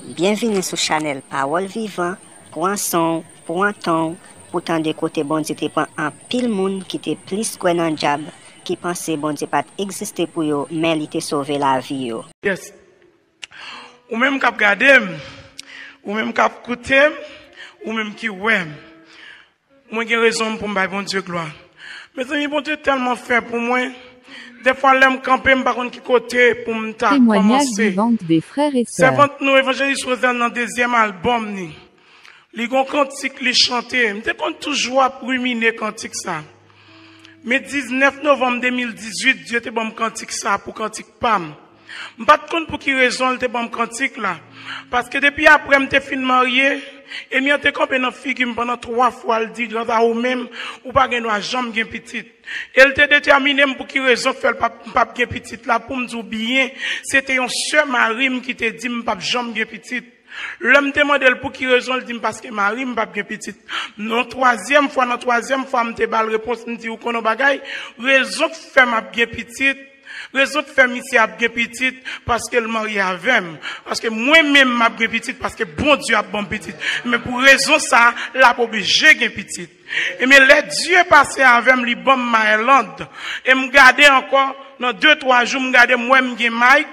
Bienvenue sur Chanel Parole Vivant, pour un son, pour un ton, pour tant de côté bon Dieu te prend un pile monde qui te plus quoi dans diable, qui pensait bon Dieu pas exister pour yo, mais il te sauvé la vie yo. Yes. Ou même cap garder, ou même cap écouter, ou même qui ouais. Moi j'ai raison pour me bon Dieu gloire. Mes amis, bon Dieu tellement fait pour moi. Des fois, l'aime camper, par contre, qui côté pour me ta témoignage commencer. vivante des frères et sœurs. Servante nous évangéliste dans le deuxième album ni. Les grands cantiques les chanter. Me compte toujours à ruminer cantique ça. Mais 19 novembre 2018, Dieu te bon cantique ça pour cantique pam. M'pas de compte pour qui raison te bon cantique là. Parce que depuis après me te fin marié et m'y te campé dans figure pendant 3 fois le dit dans ou même ou pas gain droit jambe gain petite. Elle te déterminé pour qui raison faire pas gain petite là pour me dire bien, c'était un sœur Marie qui te dit m'pas jambe gain petite. L'homme demande pour qui raison, il dit parce que Marie m'pas bien petite. Non troisième fois me te bal réponse me dit ou kono bagay, raison fait m'a bien petite. Raison de faire ici à bien petite parce que le mari avec moi. Parce que moi-même m'a bien petite parce que bon Dieu a bon petite. Mais pour raison ça, la obligé bien petite. Et mais les Dieu passé avec moi, li bon Maryland. Et me garder encore, dans 2-3 jours, me garder moi-même Mike.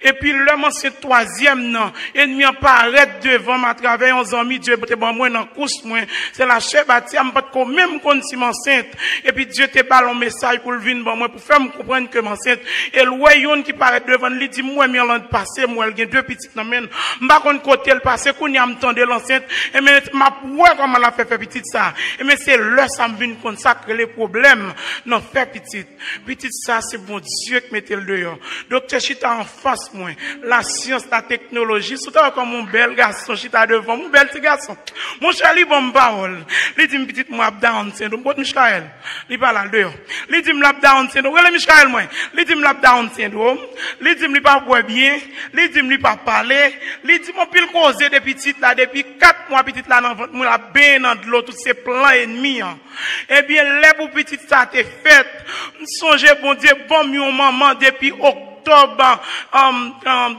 Et puis, l'homme, c'est troisième, non. Ennemi apparaît devant ma travers, on amis, Dieu, te bon, moi, dans course, moi. C'est la chef bâtie, me pas de même qu'on si m'enceinte. Et puis, Dieu te parle un message pour le venir, bon, moi, pour faire me comprendre que m'enceinte. Et le voyant qui paraît devant lui, dit, moi, mais l'an passé, moi, il y a 2 petites, non, mais, m'pas qu'on côté le passé, qu'on y a m'tendé l'enceinte. Et mais, ma ouais, comment elle a fait petite ça. Et mais, c'est là, ça me vient consacrer les problèmes. Non, fait petite. Petite ça, c'est bon Dieu qui mettait le dehors. Docteur Chita en face, moi, la science, la technologie, surtout comme mon bel garçon, chita devant, mon bel petit garçon. Mon Charlie, bon parole. Il dit, petite, moi, down syndrome. Bon, Michael. Il parle là dehors. Il dit, m'lap down syndrome. Voilà, Michael, moi. Il dit, m'lap down syndrome. Il dit, m'li pas boire bien. Il dit, m'li pas parler. Il dit, mon pile causé des petites là, depuis 4 mois, petite là, dans votre, moi, la bain dans de l'eau, tous ces plans ennemis, Eh bien, les pour petite ça t'est fait. Songez, bon Dieu, bon, mon maman, depuis octobre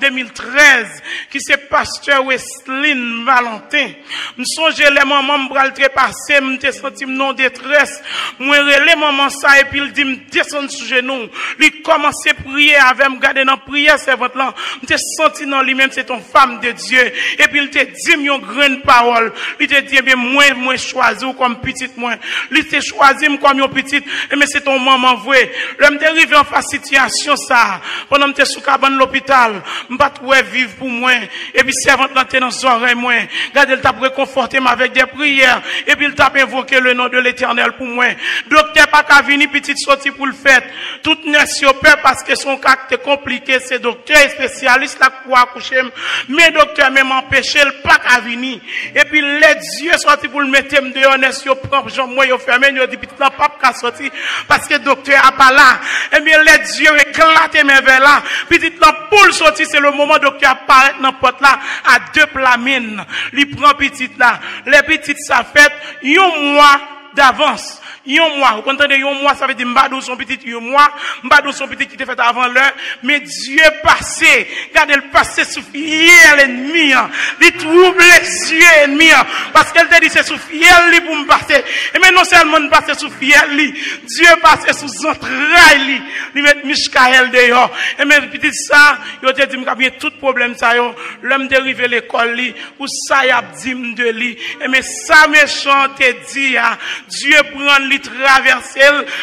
2013 qui c'est pasteur Wesley Valentin. Me songe les mamans m'bral trépasser, me te senti non détresse. Moi relé maman ça et puis il dit me descendre sur genou. Il commence à prier avec me garder dans prière servante là. Me te senti dans lui-même c'est ton femme de Dieu et puis il te dit une grande parole. Il te dit bien moi choisi comme petite moi. Il te choisi comme une petite et mais c'est ton maman vrai. L'homme t'est arrivé en face situation ça. Pendant que je suis à l'hôpital, je ne peux pas vivre pour moi. Et puis, servante là, dans les oreilles, moi. Regardez, il t'a réconforté avec des prières. Et puis, il t'a invoqué le nom de l'Éternel pour moi. Docteur, pas qu'à venir, petite sortie pour le faire. Toute nation peur parce que son cas est compliqué. C'est docteur spécialiste là pour accoucher. Mais docteur, même empêché, il pas qu'à venir. Et puis, les dieux sortis pour le mettre dehors, nation propre, genre, moi, il fermé, il dit, petit là, pas qu'à sortir. Parce que docteur a pas là. Et bien, les dieux éclatent mes vers là. Petite là, pour le sortir, c'est le moment docteur apparaît dans la porte là, à 2 plamines. Il prend petite là. Les petites, ça fait un mois d'avance. Un mois, vous comprenez, un mois, ça veut dire, m'badou son petit, un mois, m'badou son petit qui était fait avant l'heure, mais Dieu passé, regardez le passé sous fiel ennemi, il trouble les yeux ennemis, parce qu'elle te dit c'est sous fiel pour me passer, et mais non seulement me passer sous fiel, Dieu passe sous entrailles, il met Michael dehors, et mais petit ça, il te dit, m'kabien tout problème ça, l'homme dérivé l'école, ou ça y a dit de lui, et mais ça méchant te dit, Dieu prend li traverser,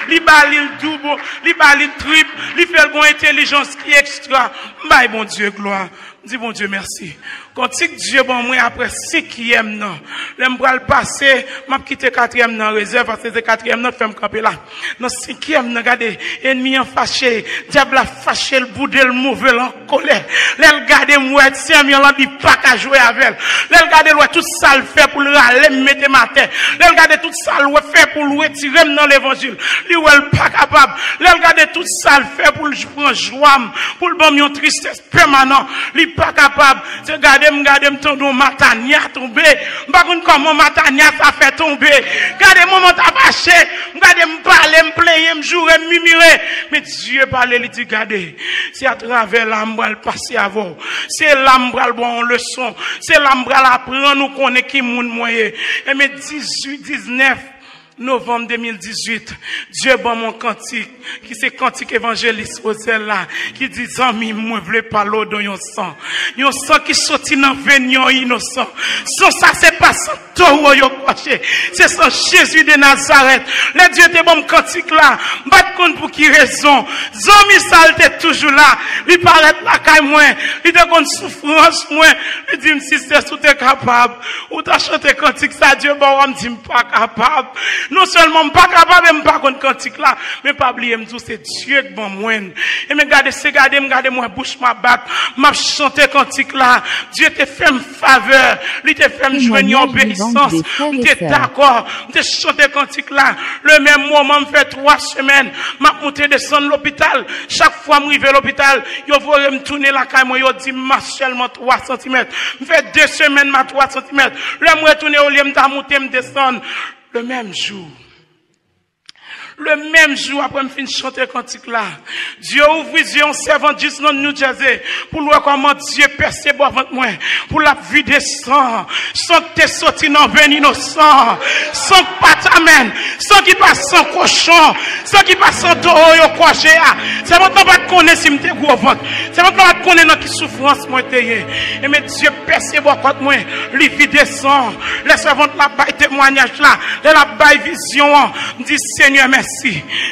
li bali le double, li bali le triple, li fait une intelligence qui est extra. Bye bon Dieu gloire. Dis bon Dieu merci. Quand Dieu bon moi après 5e non. L'aime bral passer, m'a quitté 4e non réserve parce que c'est 4e non fait me camper là. Dans 5e non regardez, ennemi en fâché, diable a fâché le boudel le mauvais en colère. L'elle regarder moi c'est mi là dit pas qu'à jouer avec elle. L'elle regarder l'ouest tout ça le fait pour le râler mettre ma tête. L'elle regarder tout ça le fait pour le retirer dans l'évangile. Lui elle pas capable. L'elle regarder tout ça le fait pour le prendre joie, pour le bon une tristesse permanent. Lui pas capable. C'est garder ton Matania tomber. Pas comment Matania ça fait tomber. Regardez moment t'as fâché. Regardez me parler, me plaindre, me jouer, me murmurer. Mais Dieu parle, il dit regardez, c'est à travers l'ambral passer avant. C'est l'ambral bon leçon. C'est l'ambral apprendre nous connaît qui moun moyen. Et mais 18-19 novembre 2018, Dieu bon mon cantique, qui c'est cantique évangéliste au là, qui dit amis, moi vle pas l'eau dans yon sang qui sorti dans venin innocent. Sans ça c'est pas sans taureau yo coché, c'est sans Jésus de Nazareth. Le Dieu te bon cantique là, pas compte pour qui raison. Zami salte toujours là, lui paraît la caille moi, il te compte souffrance moi, il dit si c'est tout est capable, ou t'as chanté cantique ça Dieu bon on dit pas capable. Non seulement pas capable même pas contre cantique là, mais pas oublier me c'est Dieu qui bon moi. Et me garder moi bouche ma bac, m'a chanter cantique là. Dieu te fait une faveur, lui te fait me joindre en obéissance. T'es d'accord, te chanter cantique là. Le même moment me fait 3 semaines, m'a monter descendre l'hôpital. Chaque fois me arrive à l'hôpital, yo voye me tourner la caille moi yo dit ma seulement 3 cm. Me fait 2 semaines ma 3 cm. Le me retourner au lieu me monter me descendre. Le même jour, après me fin chanter cantique là, Dieu ouvre les yeux en servant juste dans New Jersey, pour voir comment Dieu percève avant moi, pour la vie des sangs, sans que t'es sorti dans venin innocent, sans que pas t'amène, sans qu'il passe sans cochon, sans qu'il passe sans taureau yo coché. C'est maintenant pas de connaître si m'te gros ventre. C'est maintenant pas de connaître dans qui souffrance moi t'ayé. Et mais Dieu percève avant moi, les vies des sangs, les servantes la baille témoignage là, la baille vision, dit Seigneur merci.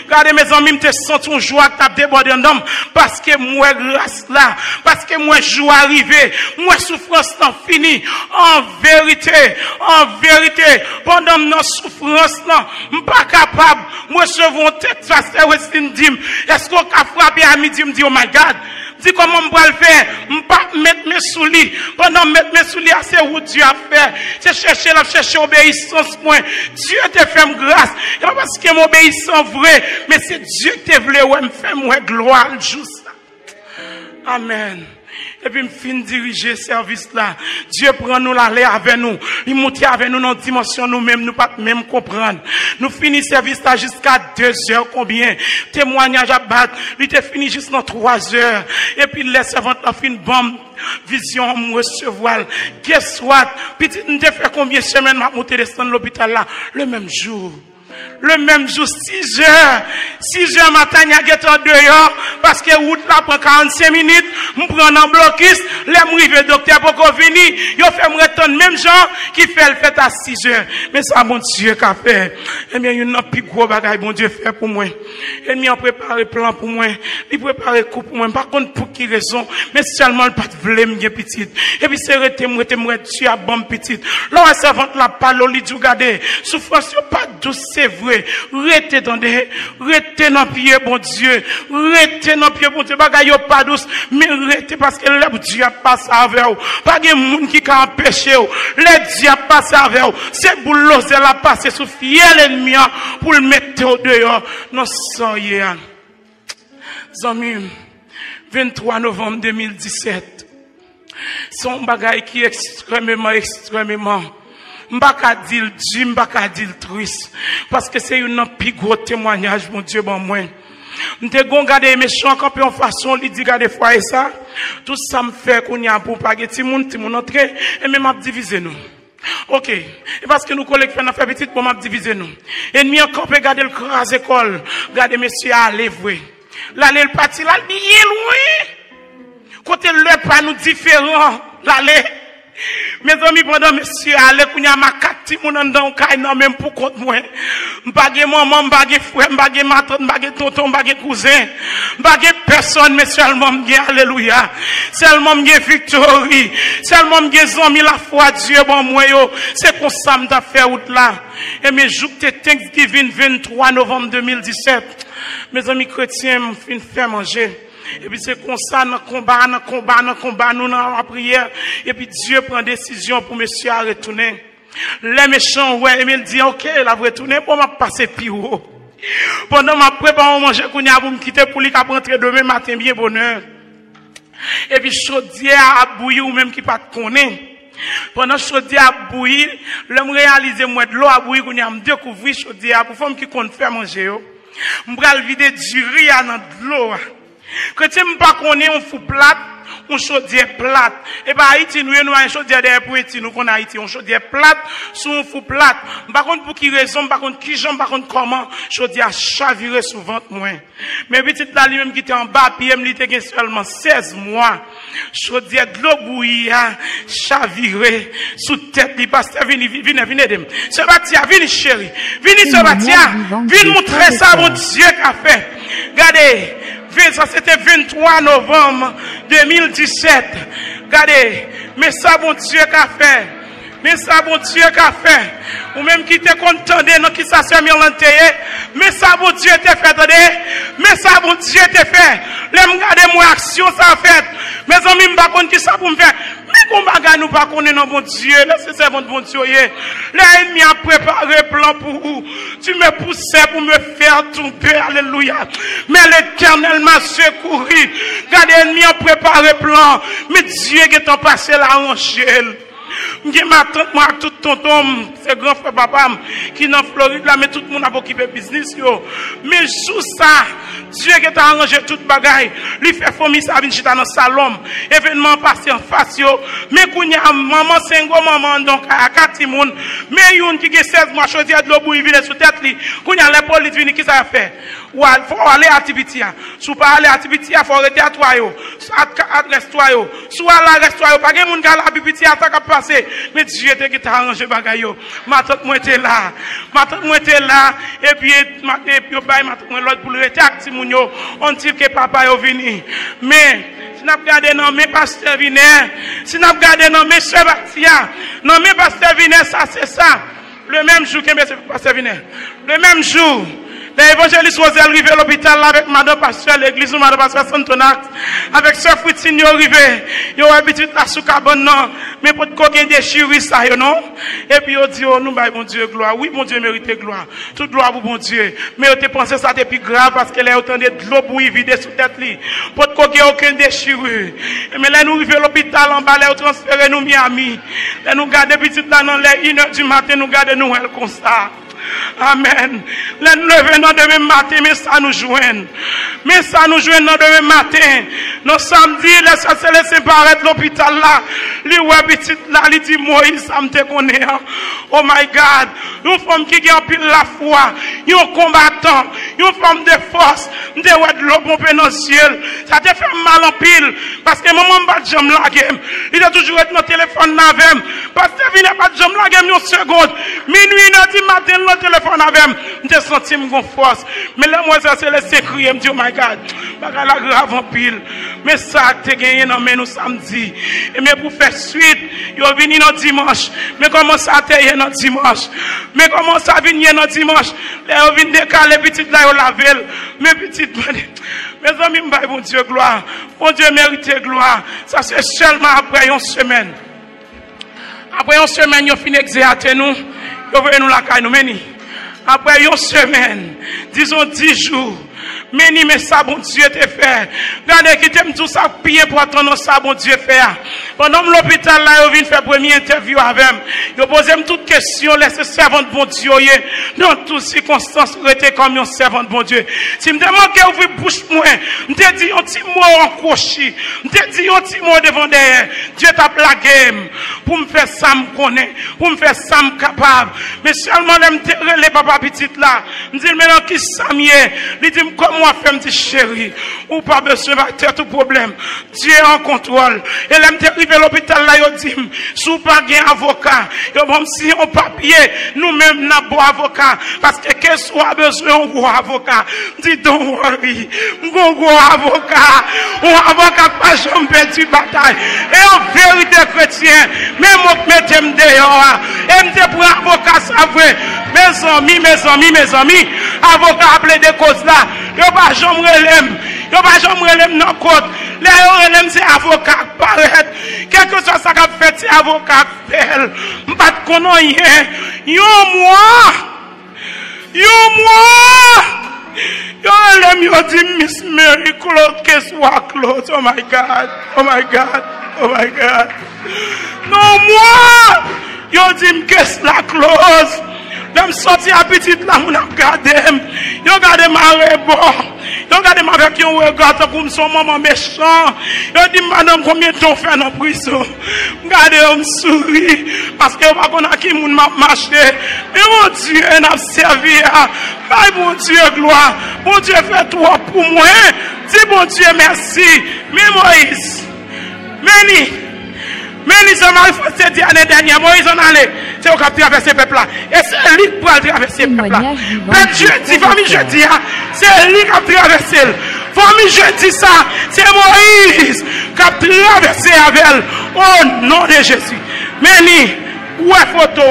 Regardez mes amis, me sens une joie qui t'a débordé en homme parce que moi grâce là, parce que moi joie arrivé, moi souffrance t'en fini. En vérité, pendant nos souffrances là, pas capable, moi je veux tête face à Westin Dim. Est-ce qu'on a frappé à midi me dit oh my God? Dis comment je vais le faire. Je ne vais pas mettre mes souliers. Pendant mettre mes souliers, c'est où Dieu a fait. C'est chercher obéissance. Dieu te fait grâce. Et pas parce que mon obéissance vrai, mais c'est Dieu qui te voulait me faire moi gloire juste. Amen. Et puis, me fin diriger service là. Dieu prend nous l'aller avec nous. Il monte avec nous dans une dimension nous-mêmes, nous pas même comprendre. Nous finissons service là jusqu'à 2 heures combien? Témoignage à battre. Il te fini juste dans 3 heures. Et puis, les servantes ont fait une bombe. Vision, me recevoir. Guess what? Petit, nous te fait combien de semaines m'a monté descendre l'hôpital là? Le même jour. 6 heures matin, il y a dehors, parce que route là prend 45 minutes, je prends un blocus, les m'rive docteur pour qu'on finisse, il fait me retourner même gens qui fait le fait à 6 heures. Mais ça, mon Dieu, qu'a fait. Eh bien, il y a une plus gros bagaille, mon Dieu, fait pour moi. Et il a préparé plan pour moi, il préparé coup pour moi, par contre, pour qui raison, mais seulement le pas de vle m'y petite. Et puis, c'est rete, Dieu a bon petite. Là, la servante la parole, il dit, regardez, souffrance, pas douce, c'est vrai. Rete dans pied, bon Dieu. Rete dans pied, bon Dieu. Bagaille pas douce, mais rete parce que le Dieu a passé avec vous. Pas de monde qui a empêché vous. Le Dieu a passé avec vous. C'est pour l'oser la passer sous fiel ennemi pour le mettre au dehors. Non, sans hier. Zami, 23 novembre 2017. Son bagaille qui est extrêmement m'baka dire Dieu, m'baka dire triste. Parce que c'est une plus gros témoignage, mon Dieu, bon moi. M'te gon gade méchant, quand en façon, li dit gade fois et ça. Tout ça me fait qu'on y a pour pas que ti moun entre, et même m'a diviser nous. Ok. Et parce que nous collègues fait faire petite pour m'a diviser nous. Ennemi encore peut garder le crase école. Gade monsieur aller vrai. L'aller le parti là, bien loin. Côté le pas nous différent. L'aller. Mes amis, pendant monsieur, allez, qu'on y a ma 4 petits moun dans le même pour compte moi. M'bagé maman, m'bagé frère, m'bagé ma tante, m'bagé tonton, m'bagé cousin. M'bagé personne, mais seulement m'gé, alléluia. Seulement m'gé victory. Seulement m'gé zami la foi, Dieu, bon moi yo. C'est comme ça m'ta fait route là. Et mes jours de Thanksgiving 23 novembre 2017. Mes amis chrétiens, m'fin fait manger. Et puis c'est comme ça, dans combat, nous dans la prière. Et puis Dieu prend décision pour monsieur à retourner. Les méchants, ouais, il dit, ok, il a retourné pour m'a passer plus haut. Pendant ma préparation, manger qu'on y a pour me quitter pour lui rentrer demain matin, bien bonheur. Et puis chaudière a bouilli ou même qui pas connaît. Pendant chaudière a bouilli, l'homme réalise moi de l'eau a bouilli qu'on a me découvrir chaudière pour femme qui compte faire manger yo. M'bral vider du riz dans de l'eau. Quand tu m'pas connaît on fout plate, on chaudière plate. Et bah Haïti nous un chaudière derrière pour Haïti nous qu'on Haïti on chaudière plate, sous on fout plate. Par contre pour qui raison, par contre qui jambe, par contre comment chaudière chaviré souvent moins. Mais petite là lui-même qui était en bas puis il était seulement 16 mois. Chaudière de l'eau bouillie chaviré sous tête li pasteur venez dem. Sebatia vini chéri. Vini Sebatia. Vini montrer ça mon Dieu qu'a fait. Regardez, ça c'était 23 novembre 2017. Regardez, mais ça bon Dieu qu'a fait. Mais ça bon Dieu qu'a fait. Ou même qui te content de qui ça se mis l'enterré. Mais ça bon Dieu t'a fait, attendez. Mais ça bon Dieu t'a fait. L'aime garder mon action ça fait. Mes amis m'pa connait qui ça pour me faire. Mais qu'on bagarre nous pas connait non bon Dieu. Laissez c'est bon Dieu. L'ennemi a préparé plan pour vous. Tu me poussais pour me faire tomber. Alléluia. Mais l'Éternel m'a secouru. Regardez l'ennemi a préparé plan. Mais Dieu qui est en passé là en ciel. Je m'attends moi tout tonton, c'est grand frère papa qui dans Floride là mais tout le monde a occupé business yo. Mais sous ça, Dieu qui t'a arrangé toute bagaille, lui fait famille ça vinn chita dans salon, événement passé en face yo. Mais kounya maman c'est gros maman donc à 4 moun, mais yon qui a 16 mois chaudière de l'eau bouillie vient sur tête li. Kounya les police vinn qui ça fait? Ou faut aller à Tibitia. Sous pas aller à Tibitia, faut arrêter à toi yo. À restaurant yo. Soit à la restaurant pas gen moun ka la Tibitia ta ka passer. Mais Dieu était qui t'a arrangé bagay yo. Ma tante moi était là. Ma tante moi était là et puis ma tante moi l'autre pour le rester acti moun yo. On dit que papa yo vini. Mais si n'a regardé non mais pasteur Viner, si n'a regardé non mais Sébastien, non mais pasteur Viner ça c'est ça. Le même jour que pasteur Viner. Le même jour l'évangéliste Rosel arrivé à l'hôpital avec madame pasteur l'église ou madame pasteur Santonac avec sœur Fritine yo arrivé yo habitude la sous cabane non mais pour qu'on déchirer ça yo non et puis yo dit oh nous bail bon Dieu gloire oui bon Dieu mérite gloire toute gloire pour bon Dieu mais yo te pensé ça c'était plus grave parce qu'elle a autant de l'eau bouillie vide sous tête li pour qu'on aucun déchirure mais là nous arrivé à l'hôpital en bas là transféré nous Miami là nous garder petite là dans les 1h du matin nous garder nous elle comme ça. Amen. Les lever dans demain matin, mais ça nous joigne. Mais ça nous joigne dans demain matin. Nos samedi, laissez se laisser paraître l'hôpital là. Li ouais petit là, li dit Moïse, ça me te connaît. Oh my God. Une femme qui a pile la foi. Une combattant. Une femme de force. De ouais de l'eau pompée dans le ciel. Ça te fait mal en pile. Parce que maman pas de jambe la game. Il a toujours été dans le téléphone avec. Parce que il n'a pas de jambe la game une seconde. Minuit, 1h du matin, le téléphone avec. Je senti mon force. Mais là, moi, ça c'est laissé crier. Je dis, oh my God. Parce que la grave en pile. Mais ça, tu as gagné dans nous samedi. Et mais pour faire suite, ils sont venus dans dimanche. Mais comment ça, tu es dans dimanche? Mais comment ça, venir dans dimanche? Là, ils viennent décaler, petite là, ils lavent. Mais petite, mes amis, bon Dieu, gloire. Bon Dieu, mérite gloire. Ça, c'est seulement après une semaine. Après une semaine, ils ont fini d'exercer nous. Ils ont venu la caille nous meni. Après une semaine, disons 10 jours. Mais ça, bon Dieu te fait. Regardez qui t'aime tout ça, bien pour attendre ça, bon Dieu fait. Pendant l'hôpital là, ils viennent faire première interview avec moi. Ils posent toutes questions, laissez servante bon Dieu. Dans toutes circonstances, restez comme un servante bon Dieu. Si me demande que vous bouche moi, me dit un petit mot en cochi, me dit un petit mot devant derrière. Dieu t'a plagué pour me faire ça me connaît, pour me faire ça me capable. Mais seulement les papa petite là, me dit maintenant qui ça m'y est. Il dit comme moi fait me dit chérie, ou pas besoin de tout problème. Dieu est en contrôle. Et là me arrivé à l'hôpital là, il dit sous pas un avocat, yo bon si on papier, nous-mêmes n'a bon avocat parce que quel soit besoin un gros avocat. Dis don't worry, un gros avocat, un avocat pas jamais perdu bataille. Et en vérité chrétien, même on mette me dehors, et me pour avocat ça vrai. Mes amis, avocat appelé des causes là, yo pas jamais relève dans côte. Les relève c'est avocat paraît. Quelque chose ça qu'a fait c'est avocat fait. M'pas connait rien. Yo moi Yo let me Miss Mary close case work close. Oh my God. Oh my God. Oh my God. No more. Yo dit case la close. Them sorti à petite là, mon regardé. Yo regardé ma bon. Yo regardé ma avec un regard comme son maman méchant. Yo dit madame combien de temps fait dans prison. Regardez on sourit parce que pas qu'on a qui moun m'a marché. Mais mon Dieu n'a servi à. Ay bon Dieu gloire. Bon Dieu fait tout pour moi. Dis bon Dieu merci. Mais Moïse. Mais ils ont mal fait l'année dernière. Moïse en allait. C'est au cap traverser le peuple là. Et c'est lui qui va traverser le peuple là. Mais jeudi, famille jeudi, c'est lui qui a traversé. Famille jeudi ça, c'est Moïse qui a traversé avec elle. Au nom de Jésus. Mais nous, où est photo?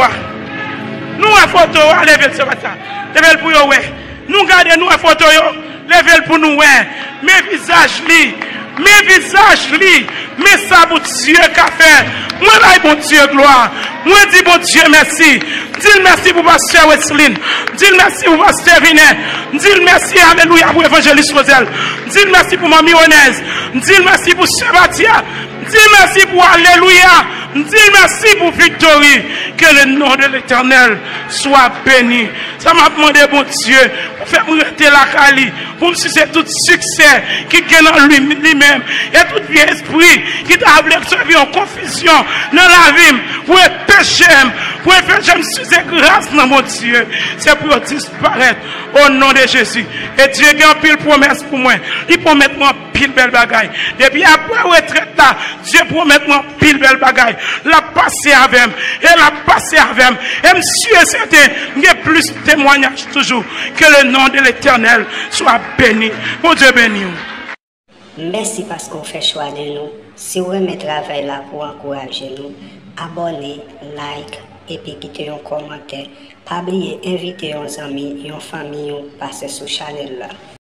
Nous, est photo, levez ce matin. Levez pour vous. Nous gardons nous est photo. Levez pour nous. Mes visages li. Mes visages li, mais ça bon Dieu qu'a fait. Moi là bon Dieu gloire. Moi dis bon Dieu merci. Dis merci pour pasteur Wesley. Dis merci pour pasteur Vinet. Dis merci alléluia pour évangéliste Rosel. Dis merci pour mamie Onez. Dis merci pour Sébastien. Dis merci pour alléluia. Dis merci pour victorie. Que le nom de l'Éternel soit béni. Ça m'a demandé bon Dieu pour faire arrêter la Cali, pour me sucer tout succès qui gagne en lui-même et tout vieux esprit qui t'a servi en confusion dans la vie pour pécher, pour faire j'aime sucer grâce dans mon Dieu. C'est pour disparaître au nom de Jésus. Et Dieu a une pile promesse pour moi. Il promet moi pile belle bagaille. Depuis après retraite là, Dieu promet moi pile belle bagaille. La passer avec et la passer avec et monsieur certain il y a plus de témoignages toujours que le nom de l'Éternel soit béni. Bon Dieu béni. Merci parce qu'on fait choix de nous. Si vous aimez travail là pour encourager nous, abonnez, like et puis quittez un commentaire. Pas oublier inviter vos amis et vos familles à passer sur la chaîne là.